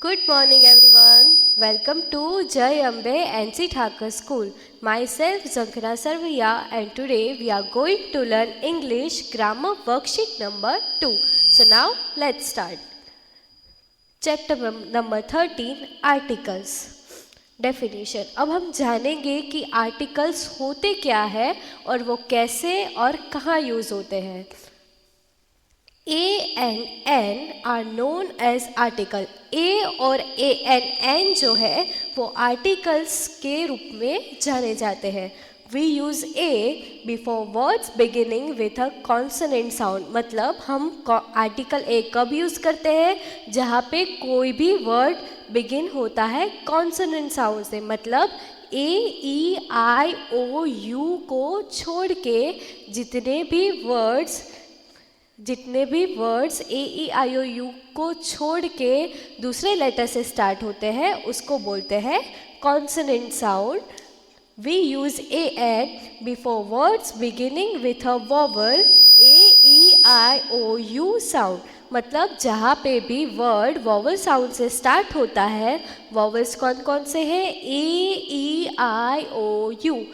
Good morning everyone. Welcome to Jai Ambe NC Thakur School. Myself Zankana Sarvaiya and today we are going to learn English grammar worksheet number 2. So now let's start. Chapter number 13 Articles. Definition. अब हम जानेंगे कि articles होते क्या है और वो कैसे और कहाँ यूज़ होते हैं. A and N are known as article. A और A and N जो है वो आर्टिकल्स के रूप में जाने जाते हैं. We use A before words beginning with a consonant sound. मतलब हम आर्टिकल A कब यूज़ करते हैं जहाँ पे कोई भी वर्ड बिगिन होता है कॉन्सोनेंट साउंड से. मतलब A, E, I, O, U को छोड़ के जितने भी words A E I O you को छोड़ के दूसरे लेटर से स्टार्ट होते हैं उसको बोलते हैं consonant sound. We use a an before words beginning with a vowel A E I O U sound. मतलब जहाँ पे भी वर्ड वॉवल साउंड से स्टार्ट होता है, वॉवल्स कौन कौन से हैं? A E I O U.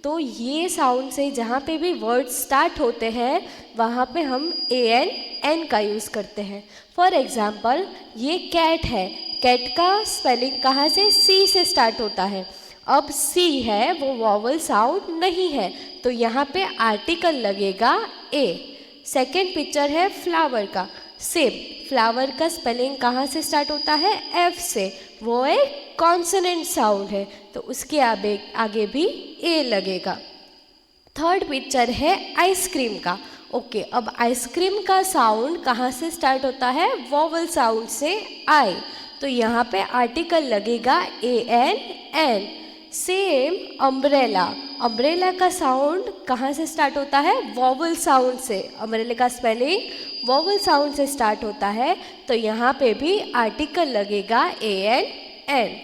तो ये साउंड से जहाँ पे भी वर्ड स्टार्ट होते हैं वहाँ पे हम ए एन एन का यूज़ करते हैं. फॉर एग्ज़ाम्पल ये कैट है. कैट का स्पेलिंग कहाँ से? सी से स्टार्ट होता है. अब सी है वो वॉवल साउंड नहीं है तो यहाँ पे आर्टिकल लगेगा ए. सेकेंड पिक्चर है फ्लावर का. सेम फ्लावर का स्पेलिंग कहाँ से स्टार्ट होता है? एफ से. वो एक कॉन्सोनेंट साउंड है तो उसके आगे भी ए लगेगा. थर्ड पिक्चर है आइसक्रीम का. ओके, अब आइसक्रीम का साउंड कहाँ से स्टार्ट होता है? वॉवल साउंड से आई. तो यहाँ पे आर्टिकल लगेगा A N an. Same umbrella. Umbrella का साउंड कहाँ से स्टार्ट होता है? वॉवल साउंड से. अम्ब्रेला का स्पेलिंग वॉवल साउंड से स्टार्ट होता है तो यहाँ पे भी आर्टिकल लगेगा A N an.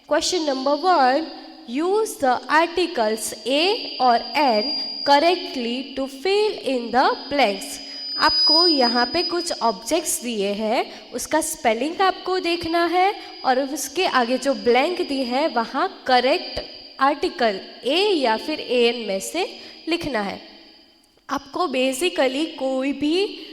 Question number 1. Use the articles a और an correctly to fill in the blanks. आपको यहाँ पे कुछ ऑब्जेक्ट्स दिए हैं, उसका स्पेलिंग आपको देखना है और उसके आगे जो ब्लैंक दिए हैं वहाँ करेक्ट आर्टिकल ए या फिर ए एन में से लिखना है. आपको बेसिकली कोई भी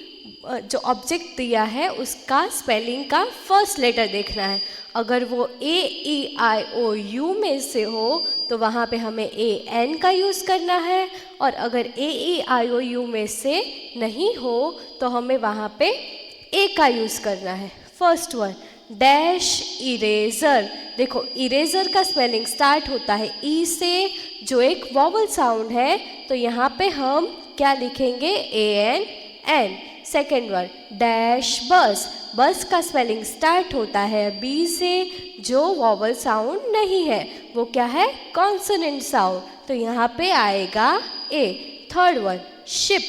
जो ऑब्जेक्ट दिया है उसका स्पेलिंग का फर्स्ट लेटर देखना है. अगर वो ए ई आई ओ यू में से हो तो वहाँ पे हमें ए एन का यूज़ करना है और अगर ए ई आई ओ यू में से नहीं हो तो हमें वहाँ पे ए का यूज़ करना है. First one dash eraser. देखो इरेज़र का स्पेलिंग स्टार्ट होता है ई से जो एक वॉवल साउंड है तो यहाँ पे हम क्या लिखेंगे? A N an. Second one dash bus. Bus का स्पेलिंग स्टार्ट होता है बी से जो वॉवल साउंड नहीं है, वो क्या है? Consonant sound. तो यहाँ पे आएगा a. Third one ship.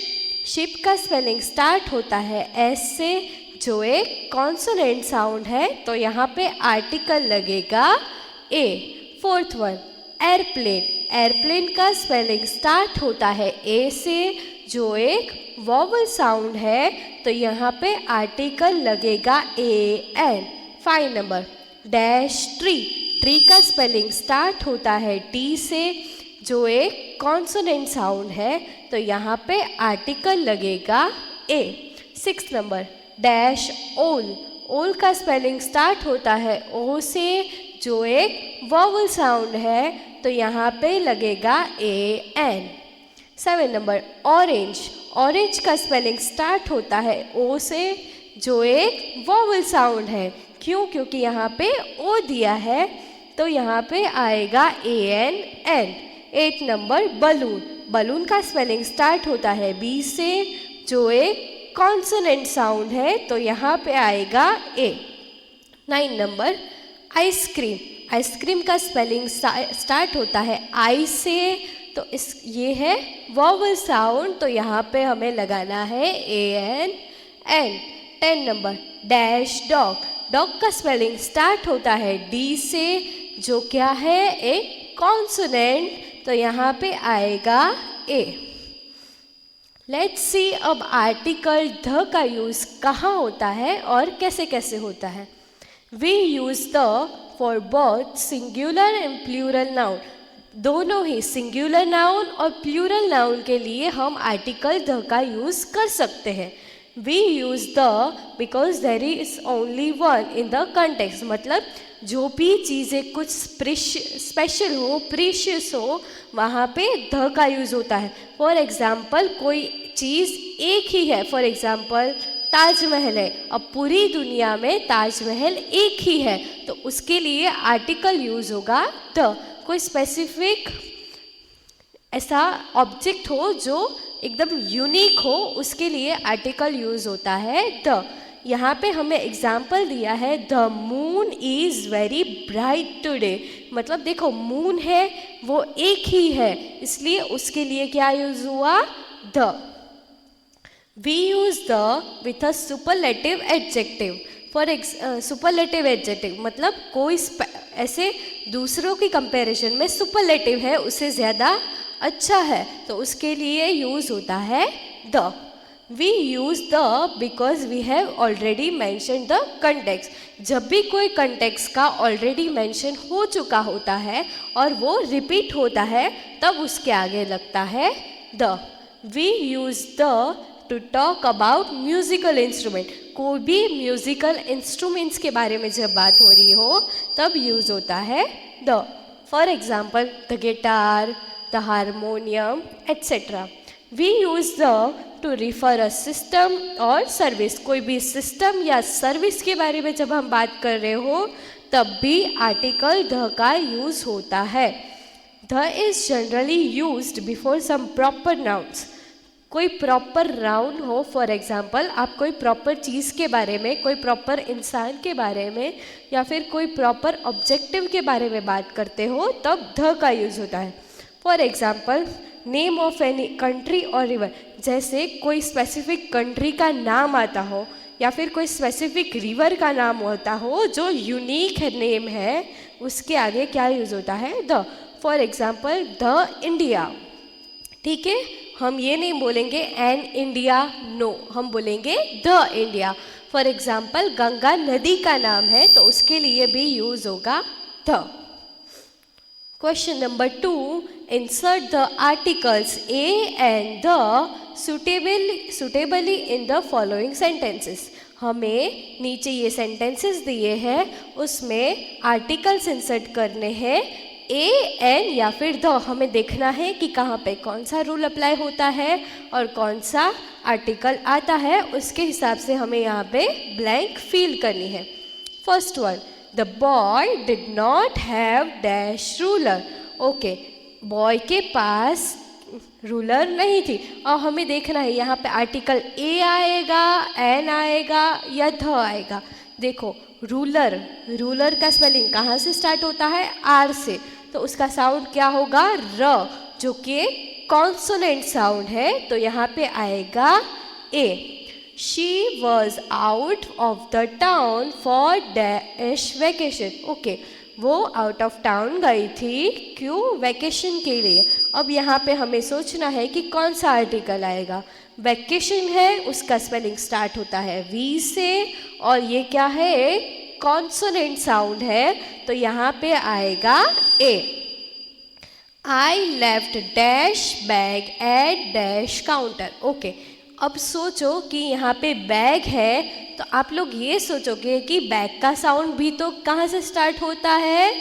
Ship का स्पेलिंग स्टार्ट होता है एस से जो एक कॉन्सोनेंट साउंड है तो यहाँ पे आर्टिकल लगेगा a. Fourth one airplane. Airplane का स्पेलिंग स्टार्ट होता है ए से जो एक वॉवल साउंड है तो यहाँ पे आर्टिकल लगेगा A N. 5 number dash tree. Tree का स्पेलिंग स्टार्ट होता है टी से जो एक कॉन्सोनेंट साउंड है तो यहाँ पे आर्टिकल लगेगा ए. 6 नंबर डैश ओल. ओल का स्पेलिंग स्टार्ट होता है ओ से जो एक वॉवल साउंड है तो यहाँ पे लगेगा A N. 7 number orange. Orange का स्पेलिंग स्टार्ट होता है ओ से जो एक वॉवल साउंड है. क्यों? क्योंकि यहाँ पे ओ दिया है तो यहाँ पे आएगा A N an. 8 number balloon. Balloon का स्पेलिंग स्टार्ट होता है बी से जो एक कॉन्सोनेंट साउंड है तो यहाँ पे आएगा ए. 9 नंबर आइसक्रीम. आइसक्रीम का स्पेलिंग स्टार्ट होता है आई से तो ये है वॉवल साउंड तो यहाँ पे हमें लगाना है A N an. 10 number dash dog. Dog का स्पेलिंग स्टार्ट होता है डी से जो क्या है? एक कॉन्सोनेंट तो यहाँ पे आएगा ए. लेट्स सी अब आर्टिकल ध का यूज़ कहाँ होता है और कैसे कैसे होता है. We use the for both singular and plural noun. दोनों ही सिंगुलर नाउन और प्लूरल नाउन के लिए हम आर्टिकल द का यूज कर सकते हैं। We use the because there is only one in the context, मतलब जो भी चीज़ें कुछ स्पेशल हो, प्रीशियस हो, वहाँ पे द का यूज़ होता है। फॉर एग्ज़ाम्पल कोई चीज़ एक ही है, फॉर एग्ज़ाम्पल ताजमहल है, अब पूरी दुनिया में ताजमहल एक ही है, तो उसके लिए आर्टिकल यूज़ होगा द। कोई स्पेसिफिक ऐसा ऑब्जेक्ट हो जो एकदम यूनिक हो, उसके लिए आर्टिकल यूज़ होता है द। यहाँ पे हमें एग्जाम्पल दिया है the moon is very bright today, मतलब देखो मून है वो एक ही है, इसलिए उसके लिए क्या यूज़ हुआ the. We use the with a superlative adjective. For superlative adjective मतलब कोई ऐसे दूसरों की कंपैरिजन में सुपरलेटिव है, उससे ज़्यादा अच्छा है, तो उसके लिए यूज़ होता है the. We use the because we have already mention the context. जब भी कोई कंटेक्स्ट का ऑलरेडी मैंशन हो चुका होता है और वो रिपीट होता है, तब उसके आगे लगता है the. We use the to talk about musical instrument. कोई भी म्यूज़िकल इंस्ट्रूमेंट्स के बारे में जब बात हो रही हो तब यूज़ होता है the. For example the guitar, the harmonium etcetera. We use the to refer a system or service. कोई भी सिस्टम या सर्विस के बारे में जब हम बात कर रहे हो तब भी आर्टिकल द का यूज़ होता है। The is generally used before some proper nouns. कोई प्रॉपर नाउन हो, फॉर एग्जाम्पल आप कोई प्रॉपर चीज़ के बारे में, कोई प्रॉपर इंसान के बारे में या फिर कोई प्रॉपर ऑब्जेक्टिव के बारे में बात करते हो तब द का यूज़ होता है। For example name of any country और रिवर, जैसे कोई स्पेसिफिक कंट्री का नाम आता हो या फिर कोई स्पेसिफिक रिवर का नाम होता हो जो यूनिक नेम है, उसके आगे क्या यूज़ होता है the. For example the India, ठीक है, हम ये नहीं बोलेंगे एन इंडिया, नो, हम बोलेंगे the India. For example Ganga नदी का नाम है तो उसके लिए भी यूज़ होगा the. Question number 2, insert the articles a and the suitably in the following sentences। हमें नीचे ये सेंटेंसेस दिए हैं, उसमें आर्टिकल्स इंसर्ट करने हैं ए एन या फिर द। हमें देखना है कि कहाँ पे कौन सा रूल अप्लाई होता है और कौन सा आर्टिकल आता है, उसके हिसाब से हमें यहाँ पे ब्लैंक फिल करनी है। First one, the boy did not have dash ruler. Okay, boy के पास रूलर नहीं थी, और हमें देखना है यहाँ पे आर्टिकल ए आएगा, एन आएगा या ध आएगा। देखो रूलर, रूलर का स्पेलिंग कहाँ से स्टार्ट होता है, आर से, तो उसका साउंड क्या होगा र, जो कि कॉन्सोनेंट साउंड है, तो यहाँ पे आएगा a. She was out of the town for dash vacation. Okay, वो आउट ऑफ टाउन गई थी, क्यों, वैकेशन के लिए। अब यहाँ पे हमें सोचना है कि कौन सा आर्टिकल आएगा। वैकेशन है, उसका स्पेलिंग स्टार्ट होता है वी से, और ये क्या है, कॉन्सोनेंट साउंड है, तो यहाँ पे आएगा a. I left dash bag at dash counter. Okay, अब सोचो कि यहाँ पे बैग है, तो आप लोग ये सोचोगे कि बैग का साउंड भी तो कहाँ से स्टार्ट होता है,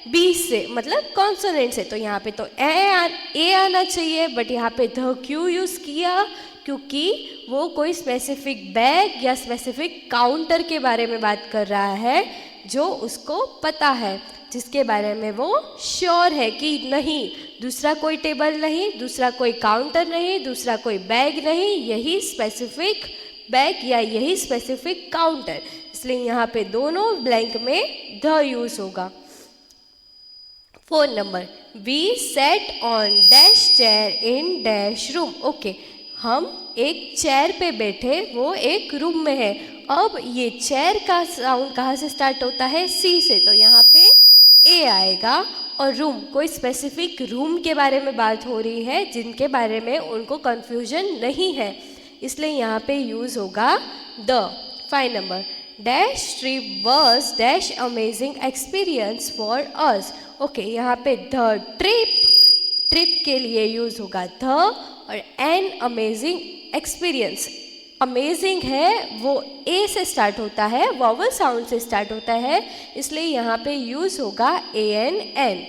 बी से, मतलब कॉन्सोनेंट से, तो यहाँ पे तो ए आना चाहिए, बट यहाँ पे ध क्यों यूज़ किया, क्योंकि वो कोई स्पेसिफिक बैग या स्पेसिफिक काउंटर के बारे में बात कर रहा है, जो उसको पता है, जिसके बारे में वो श्योर है कि नहीं, दूसरा कोई टेबल नहीं, दूसरा कोई काउंटर नहीं, दूसरा कोई बैग नहीं, यही स्पेसिफिक बैग या यही स्पेसिफिक काउंटर, इसलिए यहाँ पे दोनों ब्लैंक में द यूज होगा। 4 number, we set on dash chair in dash room. Okay, हम एक चेयर पे बैठे, वो एक रूम में है। अब ये चेयर का साउंड कहाँ से स्टार्ट होता है, सी से, तो यहाँ पे ए आएगा। और रूम, कोई स्पेसिफिक रूम के बारे में बात हो रही है, जिनके बारे में उनको कन्फ्यूजन नहीं है, इसलिए यहाँ पे यूज़ होगा the. 5 number, dash trip was dash amazing experience for us. Okay, यहाँ पे द ट्रिप के लिए यूज होगा द, और एन अमेजिंग एक्सपीरियंस, अमेजिंग है वो ए से स्टार्ट होता है, वॉवल साउंड से स्टार्ट होता है, इसलिए यहाँ पे यूज होगा ANN।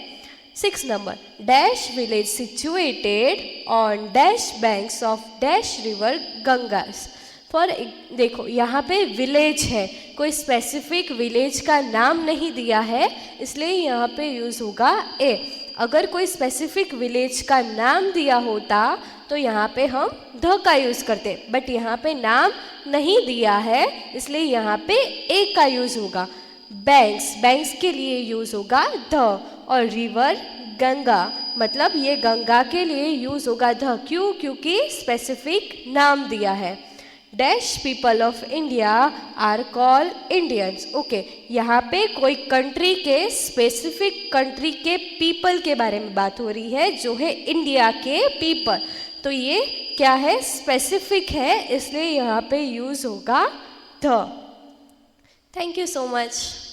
6 number, dash village situated on dash banks of dash river Ganges. For देखो यहाँ पे विलेज है, कोई स्पेसिफिक विलेज का नाम नहीं दिया है, इसलिए यहाँ पे यूज होगा ए। अगर कोई स्पेसिफिक विलेज का नाम दिया होता तो यहाँ पे हम द का यूज करते, बट यहाँ पे नाम नहीं दिया है, इसलिए यहाँ पे ए का यूज होगा। बैंक्स के लिए यूज होगा द, और रिवर गंगा, मतलब ये गंगा के लिए यूज होगा द। क्यों? क्योंकि स्पेसिफिक नाम दिया है। Dash people of India are call Indians. Okay, यहाँ पे कोई कंट्री के, स्पेसिफिक कंट्री के पीपल के बारे में बात हो रही है, जो है इंडिया के पीपल। तो ये क्या है? स्पेसिफिक है, इसलिए यहाँ पे यूज होगा the. Thank you so much.